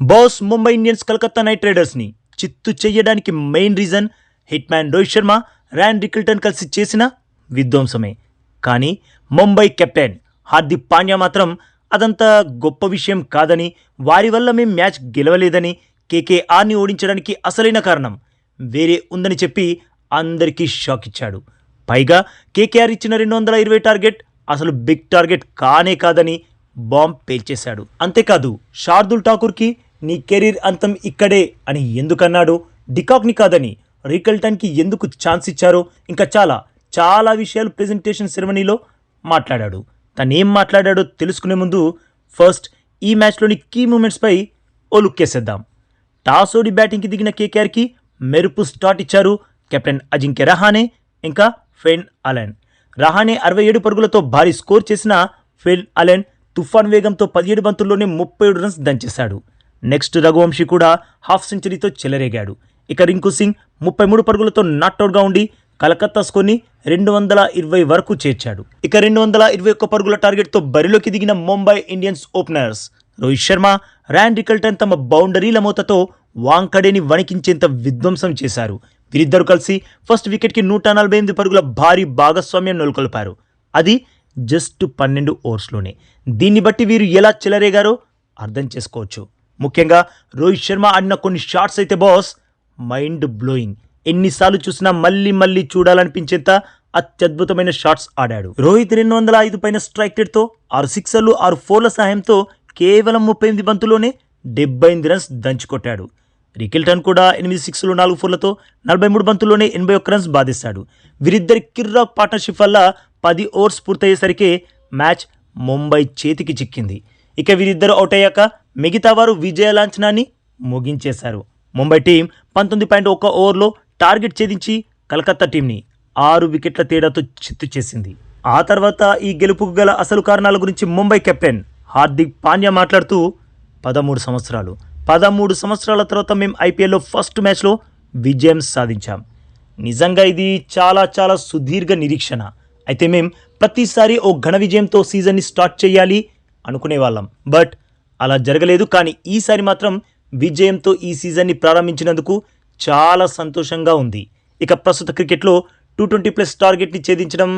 Boss Mumbai Indians Kolkata Knight రైడర్స్ని చిత్తు చెయ్యడానికి main reason hit man Rohit Sharma, Ryan Rickelton కలిసి చేసిన విధ్వంసమే. కానీ ముంబై కెప్టెన్ హార్దిక్ పాండ్యా మాత్రం అదంతా గొప్ప విషయం కాదని, వారి వల్ల మేం మ్యాచ్ గెలవలేదని, కేకేఆర్ని ఓడించడానికి అసలైన కారణం వేరే ఉందని చెప్పి అందరికీ షాక్ ఇచ్చాడు. పైగా కేకేఆర్ ఇచ్చిన 220 టార్గెట్ అసలు బిగ్ టార్గెట్ కానే కాదని బాంబ్ పేల్చేశాడు. అంతేకాదు శార్దుల్ ఠాకూర్కి నీ కెరీర్ అంతం ఇక్కడే అని ఎందుకన్నాడు, డికాక్ని కాదని రికల్టన్కి ఎందుకు ఛాన్స్ ఇచ్చారో, ఇంకా చాలా చాలా విషయాలు ప్రెజెంటేషన్ సెరమనీలో మాట్లాడాడు. తనేం మాట్లాడాడో తెలుసుకునే ముందు ఫస్ట్ ఈ మ్యాచ్లోని కీ మూమెంట్స్పై ఓ లుక్కేసేద్దాం. టాస్ ఓడి బ్యాటింగ్కి దిగిన కేకేఆర్కి మెరుపు స్టార్ట్ ఇచ్చారు కెప్టెన్ అజింక్య రహానే, ఇంకా ఫెన్ అలెన్. రహానే 67 పరుగులతో భారీ స్కోర్ చేసిన ఫెన్ అలెన్ తుఫాన్ వేగంతో 17 బంతుల్లోనే 37 రన్స్ దంచేశాడు. నెక్స్ట్ రఘువంశీ కూడా హాఫ్ సెంచరీతో చెలరేగాడు. ఇక రింకు సింగ్ 33 పరుగులతో నాట్అవుట్గా ఉండి కలకత్తా స్కోర్ని 220 వరకు చేర్చాడు. ఇక 221 పరుగుల టార్గెట్తో బరిలోకి దిగిన Mumbai Indians openers Rohit Sharma, Ryan Rickelton తమ బౌండరీల మూతతో వాంకడేని వణికించేంత విధ్వంసం చేశారు. వీరిద్దరూ కలిసి ఫస్ట్ వికెట్కి 148 పరుగుల భారీ భాగస్వామ్యం నెలకొల్పారు. అది జస్ట్ 12 ఓవర్స్లోనే. దీన్ని బట్టి వీరు ఎలా చెలరేగారో అర్థం చేసుకోవచ్చు. ముఖ్యంగా రోహిత్ శర్మ ఆడిన కొన్ని షాట్స్ అయితే బాస్ మైండ్ బ్లోయింగ్. ఎన్నిసార్లు చూసినా మళ్ళీ మళ్ళీ చూడాలనిపించేంత అత్యద్భుతమైన షాట్స్ ఆడాడు. రోహిత్ 205 పైన స్ట్రైక్ రేట్తో 6 సిక్సర్లు 6 ఫోర్ల సహాయంతో కేవలం 38 బంతుల్లోనే 78 రన్స్ దంచుకొట్టాడు. రికిల్టన్ కూడా 8 సిక్స్లు 4 ఫోర్లతో 43 బంతుల్లోనే 81 రన్స్ బాధేశాడు. వీరిద్దరి కిర్రాక్ పార్ట్నర్షిప్ వల్ల 10 ఓవర్స్ పూర్తయ్యేసరికి మ్యాచ్ ముంబై చేతికి చిక్కింది. ఇక వీరిద్దరు అవుట్ అయ్యాక మిగతా వారు విజయ లాంఛనాన్ని ముగించేశారు. ముంబై టీం 19.1 ఓవర్లో టార్గెట్ ఛేదించి కలకత్తా టీంని 6 వికెట్ల తేడాతో చిత్తు చేసింది. ఆ తర్వాత ఈ గెలుపుకు గల అసలు కారణాల గురించి ముంబై కెప్టెన్ హార్దిక్ పాండ్యా మాట్లాడుతూ 13 సంవత్సరాల తర్వాత మేము ఐపీఎల్లో ఫస్ట్ మ్యాచ్లో విజయం సాధించాం. నిజంగా ఇది చాలా చాలా సుదీర్ఘ నిరీక్షణ. అయితే మేం ప్రతిసారి ఓ ఘన విజయంతో సీజన్ని స్టార్ట్ చేయాలి అనుకునేవాళ్ళం. బట్ అలా జరగలేదు. కానీ ఈసారి మాత్రం విజయంతో ఈ సీజన్ని ప్రారంభించినందుకు చాలా సంతోషంగా ఉంది. ఇక ప్రస్తుత క్రికెట్లో 220+ టార్గెట్ని ఛేదించడం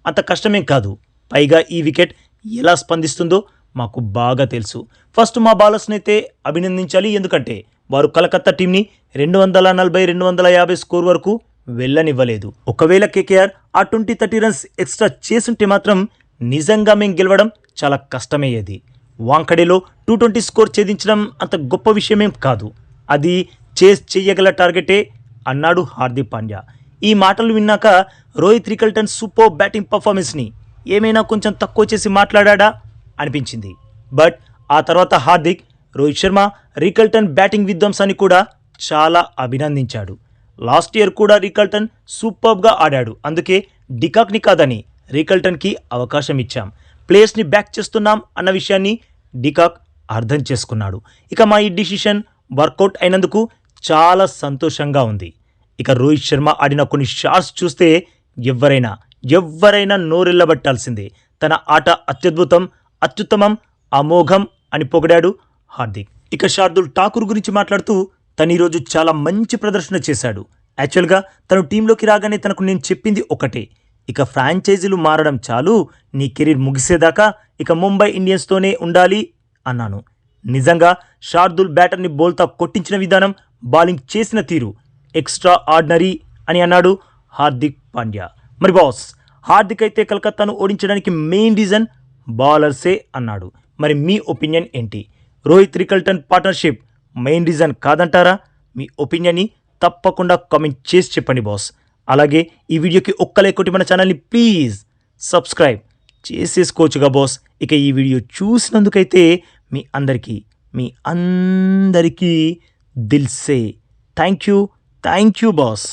అంత కష్టమేం కాదు. పైగా ఈ వికెట్ ఎలా స్పందిస్తుందో మాకు బాగా తెలుసు. ఫస్ట్ మా బౌలర్స్ని అయితే అభినందించాలి. ఎందుకంటే వారు కలకత్తా టీంని 240-250 స్కోర్ వరకు వెళ్ళనివ్వలేదు. ఒకవేళ కేకేఆర్ ఆ 20-30 రన్స్ ఎక్స్ట్రా చేసుంటే మాత్రం నిజంగా మేం గెలవడం చాలా కష్టమయ్యేది. వాంకడేలో 220 స్కోర్ ఛేదించడం అంత గొప్ప విషయమేం కాదు. అది చెయ్యగల టార్గెటే అన్నాడు హార్దిక్ పాండ్యా. ఈ మాటలు విన్నాక రోహిత్ రికల్టన్ సూపర్ బ్యాటింగ్ పర్ఫార్మెన్స్ని ఏమైనా కొంచెం తక్కువ చేసి మాట్లాడా అనిపించింది. బట్ ఆ తర్వాత హార్దిక్ రోహిత్ శర్మ, రికల్టన్ బ్యాటింగ్ విధ్వంసాన్ని కూడా చాలా అభినందించాడు. లాస్ట్ ఇయర్ కూడా రికల్టన్ సూపర్గా ఆడాడు. అందుకే డికాక్ని కాదని రికల్టన్కి అవకాశం ఇచ్చాం. ప్లేయర్స్ని బ్యాక్ చేస్తున్నాం అన్న విషయాన్ని డికాక్ అర్థం చేసుకున్నాడు. ఇక మా ఈ డిసిషన్ వర్కౌట్ అయినందుకు చాలా సంతోషంగా ఉంది. ఇక రోహిత్ శర్మ ఆడిన కొన్ని షాట్స్ చూస్తే ఎవరైనా నోరెళ్ళబట్టాల్సిందే. తన ఆట అత్యుత్తమం, అమోఘం అని పొగిడాడు హార్దిక్. ఇక శార్దుల్ ఠాకూర్ గురించి మాట్లాడుతూ తను ఈరోజు చాలా మంచి ప్రదర్శన చేశాడు. యాక్చువల్గా తను టీంలోకి రాగానే తనకు నేను చెప్పింది ఒకటే, ఇక ఫ్రాంచైజీలు మారడం చాలు, నీ కెరీర్ ముగిసేదాకా ఇక ముంబై ఇండియన్స్తోనే ఉండాలి అన్నాను. నిజంగా శార్దుల్ బ్యాటర్ని బోల్తా కొట్టించిన విధానం, బౌలింగ్ చేసిన తీరు ఎక్స్ట్రా ఆర్డినరీ అని అన్నాడు హార్దిక్ పాండ్యా. మరి బాస్ హార్దిక్ అయితే కలకత్తాను ఓడించడానికి మెయిన్ రీజన్ బౌలర్సే అన్నాడు. మరి మీ ఒపీనియన్ ఏంటి? Rohit Rickelton partnership main reason కాదంటారా? మీ ఒపీనియన్ని తప్పకుండా కామెంట్ చేసి చెప్పండి బాస్. అలాగే ఈ వీడియోకి ఒక్క లైక్ కొట్టి మన ఛానల్ని ప్లీజ్ సబ్స్క్రైబ్ చేసేసుకోవచ్చుగా బాస్. ఇక ఈ వీడియో చూసినందుకైతే మీ అందరికీ దిల్సే థ్యాంక్ యూ బాస్.